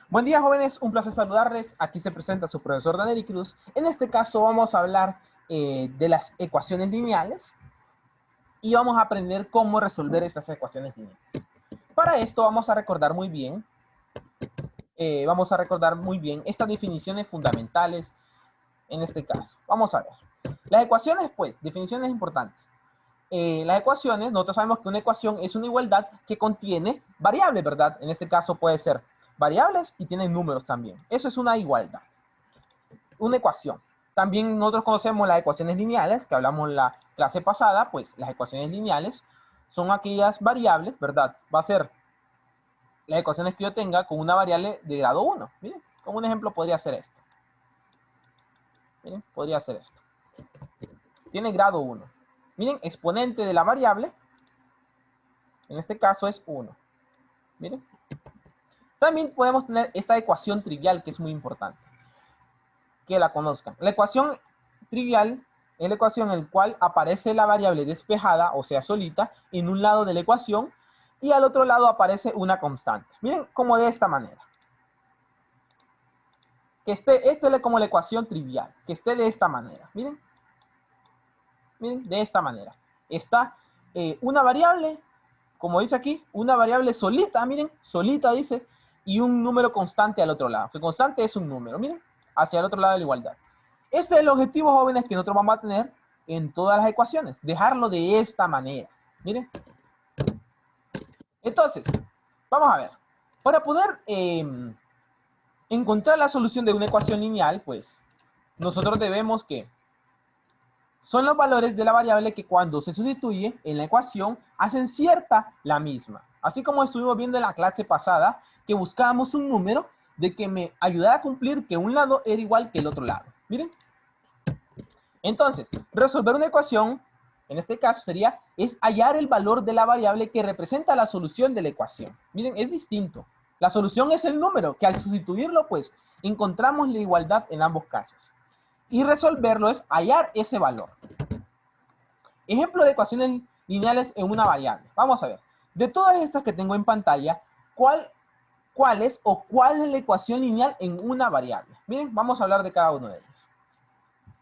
Buen día, jóvenes, un placer saludarles. Aquí se presenta su profesor Daneri Cruz. En este caso vamos a hablar de las ecuaciones lineales y vamos a aprender cómo resolver estas ecuaciones lineales. Para esto vamos a recordar muy bien estas definiciones fundamentales en este caso. Vamos a ver. Las ecuaciones, pues, definiciones importantes. Las ecuaciones, nosotros sabemos que una ecuación es una igualdad que contiene variables, ¿verdad? En este caso puede ser variables y tiene números también. Eso es una igualdad. Una ecuación. También nosotros conocemos las ecuaciones lineales, que hablamos en la clase pasada, pues las ecuaciones lineales son aquellas variables, ¿verdad? Va a ser las ecuaciones que yo tenga con una variable de grado 1. Miren, como un ejemplo podría ser esto. Miren, podría ser esto. Tiene grado 1. Miren, exponente de la variable, en este caso es 1. Miren. También podemos tener esta ecuación trivial que es muy importante que la conozcan. La ecuación trivial es la ecuación en la cual aparece la variable despejada, o sea, solita, en un lado de la ecuación y al otro lado aparece una constante. Miren, como de esta manera. Que esté, esta es como la ecuación trivial, que esté de esta manera. Miren, miren, de esta manera. Está una variable, como dice aquí, una variable solita, miren, solita dice, y un número constante al otro lado. Que constante es un número, miren, hacia el otro lado de la igualdad. Este es el objetivo, jóvenes, que nosotros vamos a tener en todas las ecuaciones. Dejarlo de esta manera. Miren. Entonces, vamos a ver. Para poder encontrar la solución de una ecuación lineal, pues, nosotros debemos que son los valores de la variable que cuando se sustituye en la ecuación hacen cierta la misma. Así como estuvimos viendo en la clase pasada, que buscábamos un número de que me ayudara a cumplir que un lado era igual que el otro lado. Miren. Entonces, resolver una ecuación, en este caso sería, es hallar el valor de la variable que representa la solución de la ecuación. Miren, es distinto. La solución es el número, que al sustituirlo, pues, encontramos la igualdad en ambos casos. Y resolverlo es hallar ese valor. Ejemplo de ecuaciones lineales en una variable. Vamos a ver. De todas estas que tengo en pantalla, ¿cuál es la ecuación lineal en una variable? Miren, vamos a hablar de cada uno de ellos.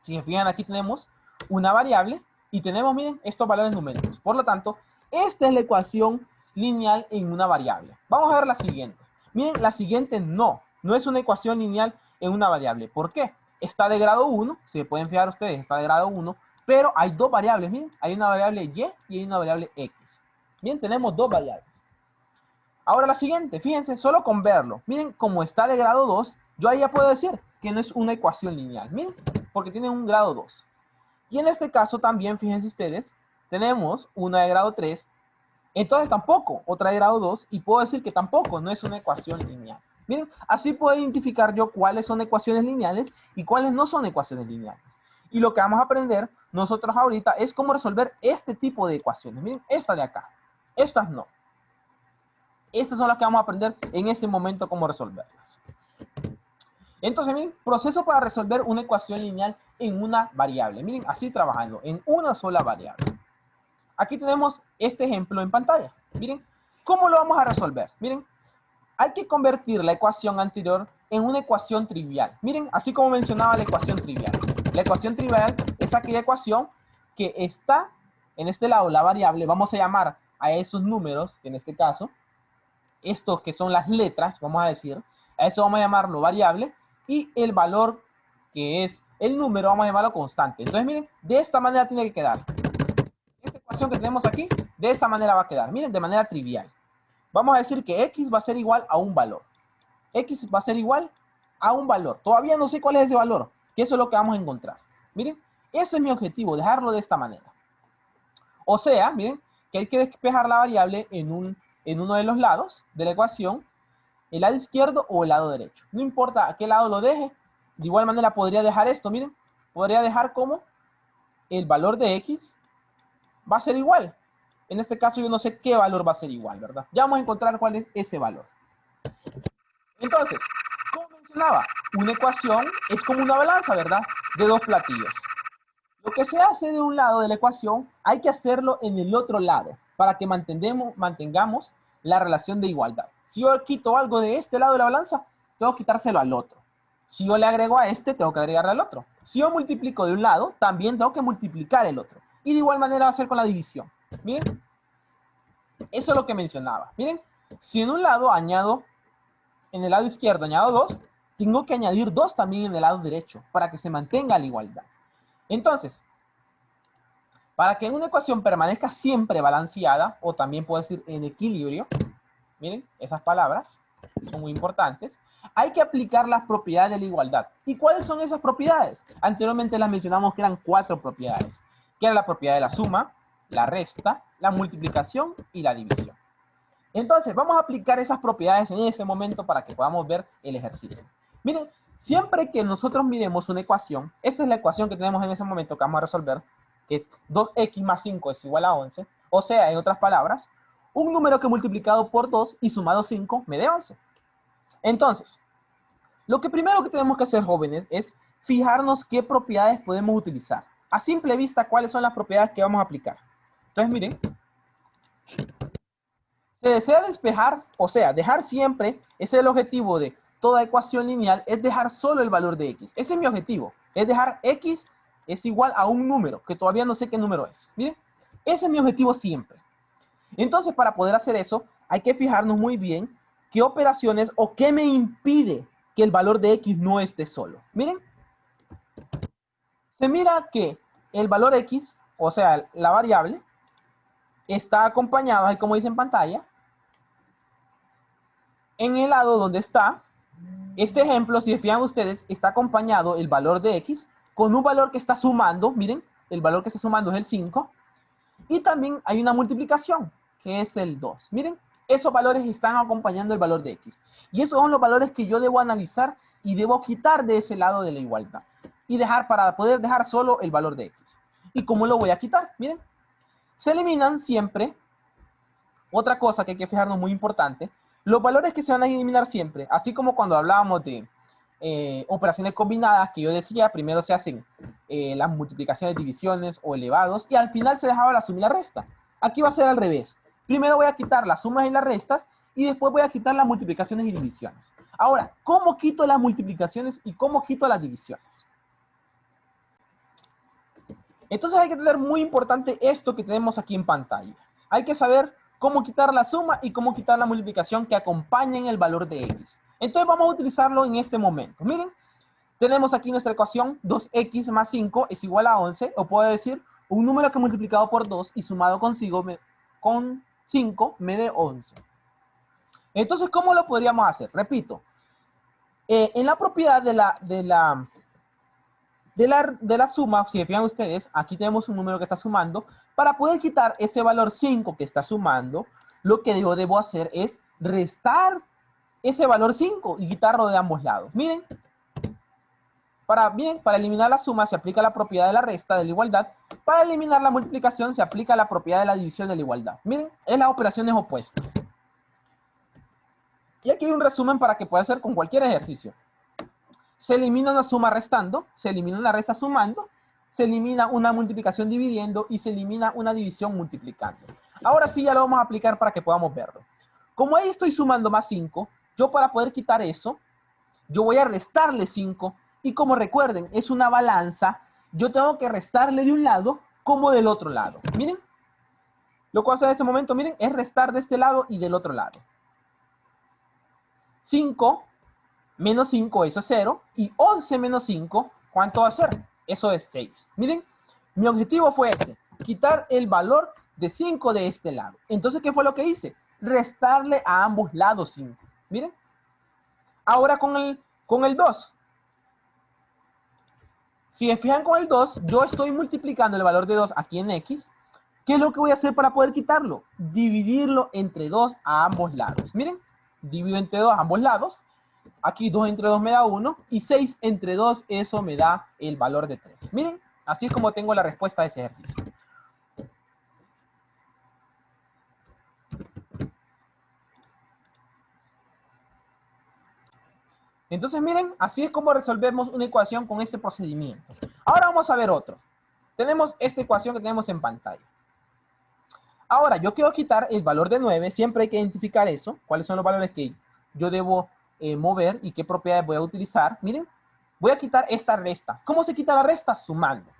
Si se fijan, aquí tenemos una variable y tenemos, miren, estos valores numéricos. Por lo tanto, esta es la ecuación lineal en una variable. Vamos a ver la siguiente. Miren, la siguiente no es una ecuación lineal en una variable. ¿Por qué? Está de grado 1, si se pueden fijar ustedes, está de grado 1, pero hay dos variables, miren, hay una variable y hay una variable x. Bien, tenemos dos variables. Ahora la siguiente, fíjense, solo con verlo, miren, como está de grado 2, yo ahí ya puedo decir que no es una ecuación lineal, miren, porque tiene un grado 2. Y en este caso también, fíjense ustedes, tenemos una de grado 3, entonces tampoco, otra de grado 2, y puedo decir que tampoco no es una ecuación lineal. Miren, así puedo identificar yo cuáles son ecuaciones lineales y cuáles no son ecuaciones lineales. Y lo que vamos a aprender nosotros ahorita es cómo resolver este tipo de ecuaciones. Miren, esta de acá, estas no. Estas son las que vamos a aprender en este momento cómo resolverlas. Entonces, miren, proceso para resolver una ecuación lineal en una variable. Miren, así trabajando, en una sola variable. Aquí tenemos este ejemplo en pantalla. Miren, ¿cómo lo vamos a resolver? Miren, hay que convertir la ecuación anterior en una ecuación trivial. Miren, así como mencionaba la ecuación trivial. La ecuación trivial es aquella ecuación que está en este lado, la variable, vamos a llamar a esos números, en este caso, estos que son las letras, vamos a decir, a eso vamos a llamarlo variable, y el valor que es el número vamos a llamarlo constante. Entonces, miren, de esta manera tiene que quedar. Esta ecuación que tenemos aquí, de esa manera va a quedar. Miren, de manera trivial. Vamos a decir que x va a ser igual a un valor. X va a ser igual a un valor. Todavía no sé cuál es ese valor, que eso es lo que vamos a encontrar. Miren, ese es mi objetivo, dejarlo de esta manera. O sea, miren, que hay que despejar la variable en uno de los lados de la ecuación, el lado izquierdo o el lado derecho. No importa a qué lado lo deje, de igual manera podría dejar esto, miren, podría dejar como el valor de x va a ser igual. En este caso yo no sé qué valor va a ser igual, ¿verdad? Ya vamos a encontrar cuál es ese valor. Entonces, como mencionaba, una ecuación es como una balanza, ¿verdad? De dos platillos. Lo que se hace de un lado de la ecuación, hay que hacerlo en el otro lado, para que mantengamos la relación de igualdad. Si yo quito algo de este lado de la balanza, tengo que quitárselo al otro. Si yo le agrego a este, tengo que agregarle al otro. Si yo multiplico de un lado, también tengo que multiplicar el otro. Y de igual manera va a ser con la división. Miren, eso es lo que mencionaba. Miren, si en un lado añado, en el lado izquierdo añado 2, tengo que añadir 2 también en el lado derecho para que se mantenga la igualdad. Entonces, para que una ecuación permanezca siempre balanceada, o también puedo decir en equilibrio, miren, esas palabras son muy importantes, hay que aplicar las propiedades de la igualdad. ¿Y cuáles son esas propiedades? Anteriormente las mencionamos que eran 4 propiedades, que era la propiedad de la suma, la resta, la multiplicación y la división. Entonces, vamos a aplicar esas propiedades en este momento para que podamos ver el ejercicio. Miren, siempre que nosotros miremos una ecuación, esta es la ecuación que tenemos en ese momento que vamos a resolver, que es 2x más 5 es igual a 11, o sea, en otras palabras, un número que multiplicado por 2 y sumado 5 me dé 11. Entonces, lo que primero que tenemos que hacer, jóvenes, es fijarnos qué propiedades podemos utilizar. A simple vista, ¿cuáles son las propiedades que vamos a aplicar? Entonces, miren, se desea despejar, o sea, dejar siempre, ese es el objetivo de toda ecuación lineal, es dejar solo el valor de x. Ese es mi objetivo, es dejar x es igual a un número, que todavía no sé qué número es. Miren, ese es mi objetivo siempre. Entonces, para poder hacer eso, hay que fijarnos muy bien qué operaciones o qué me impide que el valor de x no esté solo. Miren, se mira que el valor x, o sea, la variable, está acompañado, ahí como dice en pantalla, en el lado donde está, este ejemplo, si se fijan ustedes, está acompañado el valor de x con un valor que está sumando, miren, el valor que está sumando es el 5, y también hay una multiplicación, que es el 2. Miren, esos valores están acompañando el valor de x. Y esos son los valores que yo debo analizar y debo quitar de ese lado de la igualdad. Y dejar para poder dejar solo el valor de x. ¿Y cómo lo voy a quitar? Miren, se eliminan siempre, otra cosa que hay que fijarnos muy importante, los valores que se van a eliminar siempre, así como cuando hablábamos de operaciones combinadas, que yo decía, primero se hacen las multiplicaciones, divisiones o elevados, y al final se dejaba la suma y la resta. Aquí va a ser al revés. Primero voy a quitar las sumas y las restas, y después voy a quitar las multiplicaciones y divisiones. Ahora, ¿cómo quito las multiplicaciones y cómo quito las divisiones? Entonces hay que tener muy importante esto que tenemos aquí en pantalla. Hay que saber cómo quitar la suma y cómo quitar la multiplicación que acompañen el valor de x. Entonces vamos a utilizarlo en este momento. Miren, tenemos aquí nuestra ecuación, 2x más 5 es igual a 11, o puedo decir, un número que multiplicado por 2 y sumado con 5 me dé 11. Entonces, ¿cómo lo podríamos hacer? Repito, en la propiedad de la suma, si se fijan ustedes, aquí tenemos un número que está sumando. Para poder quitar ese valor 5 que está sumando, lo que yo debo hacer es restar ese valor 5 y quitarlo de ambos lados. Miren, para eliminar la suma se aplica la propiedad de la resta de la igualdad. Para eliminar la multiplicación se aplica la propiedad de la división de la igualdad. Miren, es las operaciones opuestas. Y aquí hay un resumen para que pueda hacer con cualquier ejercicio. Se elimina una suma restando, se elimina una resta sumando, se elimina una multiplicación dividiendo y se elimina una división multiplicando. Ahora sí ya lo vamos a aplicar para que podamos verlo. Como ahí estoy sumando más 5, yo para poder quitar eso, yo voy a restarle 5 y como recuerden, es una balanza, yo tengo que restarle de un lado como del otro lado. Miren, lo que voy a hacer en este momento, miren, es restar de este lado y del otro lado. 5 menos 5, eso es 0. Y 11 menos 5, ¿cuánto va a ser? Eso es 6. Miren, mi objetivo fue ese, quitar el valor de 5 de este lado. Entonces, ¿qué fue lo que hice? Restarle a ambos lados 5. Miren. Ahora con el 2. Si se fijan con el 2, yo estoy multiplicando el valor de 2 aquí en x. ¿Qué es lo que voy a hacer para poder quitarlo? Dividirlo entre 2 a ambos lados. Miren, divido entre 2 a ambos lados. Aquí 2 entre 2 me da 1 y 6 entre 2, eso me da el valor de 3. Miren, así es como tengo la respuesta a ese ejercicio. Entonces miren, así es como resolvemos una ecuación con este procedimiento. Ahora vamos a ver otro. Tenemos esta ecuación que tenemos en pantalla. Ahora, yo quiero quitar el valor de 9, siempre hay que identificar eso, cuáles son los valores que yo debo mover y qué propiedades voy a utilizar. Miren, voy a quitar esta resta. ¿Cómo se quita la resta? Sumando.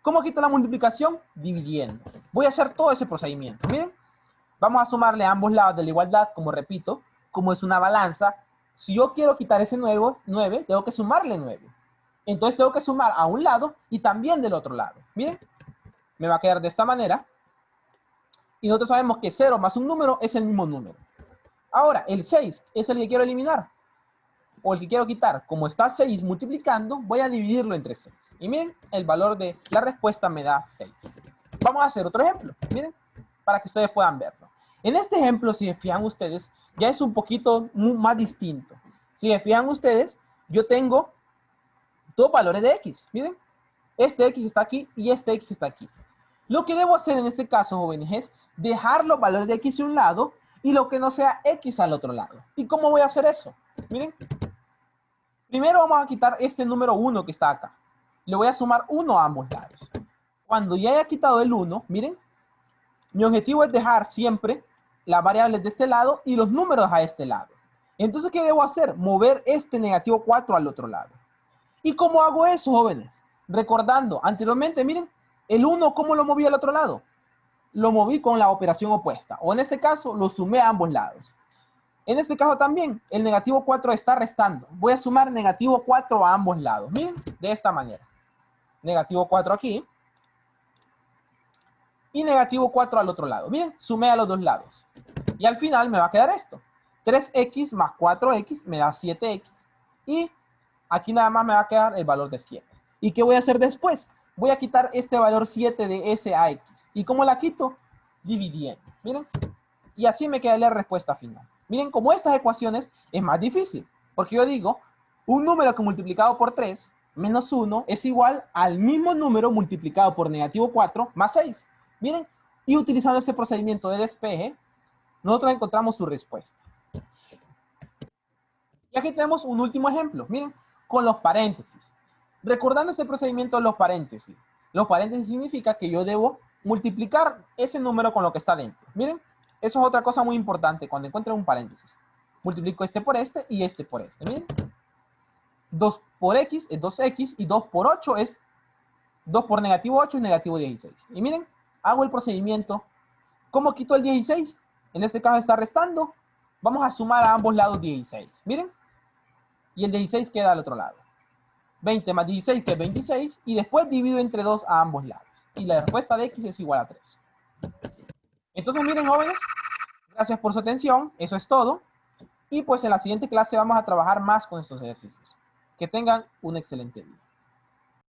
¿Cómo quito la multiplicación? Dividiendo. Voy a hacer todo ese procedimiento. Miren, vamos a sumarle a ambos lados de la igualdad, como repito, como es una balanza. Si yo quiero quitar ese 9, tengo que sumarle 9. Entonces tengo que sumar a un lado y también del otro lado. Miren, me va a quedar de esta manera. Y nosotros sabemos que 0 más un número es el mismo número. Ahora, el 6 es el que quiero eliminar. O el que quiero quitar. Como está 6 multiplicando, voy a dividirlo entre 6. Y miren, el valor de la respuesta me da 6. Vamos a hacer otro ejemplo. Miren, para que ustedes puedan verlo. En este ejemplo, si se fijan ustedes, ya es un poquito más distinto. Si se fijan ustedes, yo tengo dos valores de x. Miren, este x está aquí y este x está aquí. Lo que debo hacer en este caso, jóvenes, es dejar los valores de x a un lado y lo que no sea x al otro lado. ¿Y cómo voy a hacer eso? Miren, primero vamos a quitar este número 1 que está acá. Le voy a sumar 1 a ambos lados. Cuando ya haya quitado el 1, miren, mi objetivo es dejar siempre las variables de este lado y los números a este lado. Entonces, ¿qué debo hacer? Mover este negativo 4 al otro lado. ¿Y cómo hago eso, jóvenes? Recordando, anteriormente, miren, el 1, ¿cómo lo moví al otro lado? Lo moví con la operación opuesta. O en este caso, lo sumé a ambos lados. En este caso también, el negativo 4 está restando. Voy a sumar negativo 4 a ambos lados. Miren, de esta manera. Negativo 4 aquí. Y negativo 4 al otro lado. Miren, sumé a los dos lados. Y al final me va a quedar esto. 3x más 4x me da 7x. Y aquí nada más me va a quedar el valor de 7. ¿Y qué voy a hacer después? Voy a quitar este valor 7 de ese a x. ¿Y cómo la quito? Dividiendo. Miren. Y así me queda la respuesta final. Miren, como estas ecuaciones es más difícil. Porque yo digo, un número que multiplicado por 3 menos 1 es igual al mismo número multiplicado por negativo 4 más 6. Miren, y utilizando este procedimiento de despeje, nosotros encontramos su respuesta. Y aquí tenemos un último ejemplo. Miren, con los paréntesis. Recordando este procedimiento de los paréntesis. Los paréntesis significa que yo debo multiplicar ese número con lo que está dentro. Miren, eso es otra cosa muy importante cuando encuentro un paréntesis. Multiplico este por este y este por este. Miren, 2 por x es 2x y 2 por 8 es 2 por negativo 8 es negativo 16. Y miren, hago el procedimiento. ¿Cómo quito el 16? En este caso está restando. Vamos a sumar a ambos lados 16. Miren, y el 16 queda al otro lado. 20 más 16 que es 26 y después divido entre 2 a ambos lados. Y la respuesta de x es igual a 3. Entonces miren, jóvenes, gracias por su atención, eso es todo. Y pues en la siguiente clase vamos a trabajar más con estos ejercicios. Que tengan un excelente día.